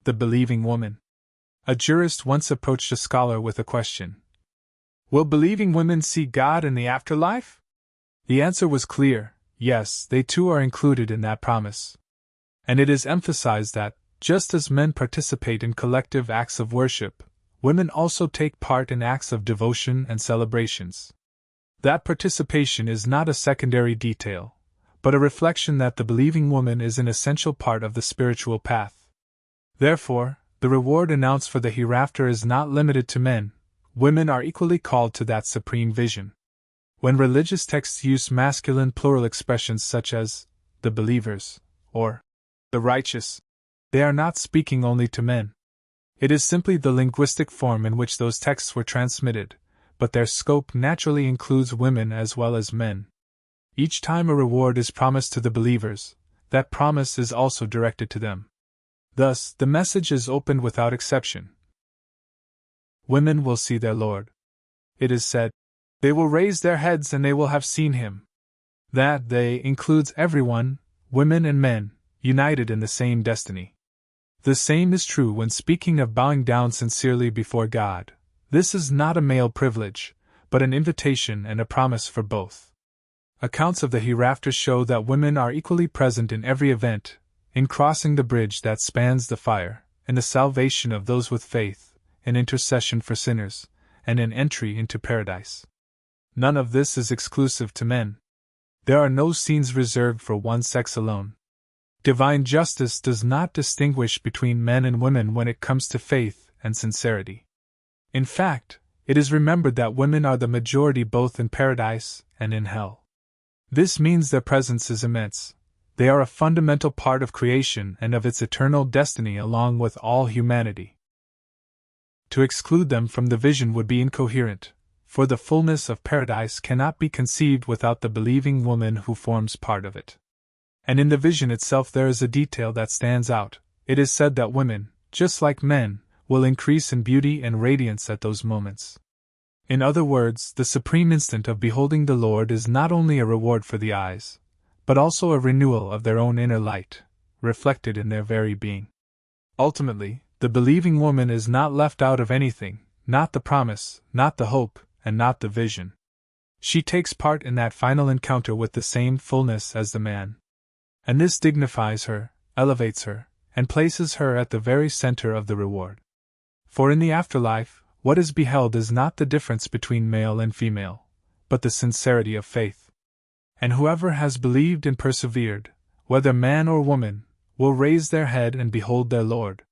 The believing woman. A jurist once approached a scholar with a question. Will believing women see God in the afterlife? The answer was clear: yes, they too are included in that promise. And it is emphasized that, just as men participate in collective acts of worship, women also take part in acts of devotion and celebrations. That participation is not a secondary detail, but a reflection that the believing woman is an essential part of the spiritual path. Therefore, the reward announced for the hereafter is not limited to men. Women are equally called to that supreme vision. When religious texts use masculine plural expressions such as the believers or the righteous, they are not speaking only to men. It is simply the linguistic form in which those texts were transmitted, but their scope naturally includes women as well as men. Each time a reward is promised to the believers, that promise is also directed to them. Thus, the message is opened without exception. Women will see their Lord. It is said, they will raise their heads and they will have seen him. That they includes everyone, women and men, united in the same destiny. The same is true when speaking of bowing down sincerely before God. This is not a male privilege, but an invitation and a promise for both. Accounts of the hereafter show that women are equally present in every event, in crossing the bridge that spans the fire, in the salvation of those with faith, in intercession for sinners, and in entry into paradise. None of this is exclusive to men. There are no scenes reserved for one sex alone. Divine justice does not distinguish between men and women when it comes to faith and sincerity. In fact, it is remembered that women are the majority both in paradise and in hell. This means their presence is immense. They are a fundamental part of creation and of its eternal destiny along with all humanity. To exclude them from the vision would be incoherent, for the fullness of paradise cannot be conceived without the believing woman who forms part of it. And in the vision itself there is a detail that stands out. It is said that women, just like men, will increase in beauty and radiance at those moments. In other words, the supreme instant of beholding the Lord is not only a reward for the eyes, but also a renewal of their own inner light, reflected in their very being. Ultimately, the believing woman is not left out of anything, not the promise, not the hope, and not the vision. She takes part in that final encounter with the same fullness as the man. And this dignifies her, elevates her, and places her at the very center of the reward. For in the afterlife, what is beheld is not the difference between male and female, but the sincerity of faith. And whoever has believed and persevered, whether man or woman, will raise their head and behold their Lord.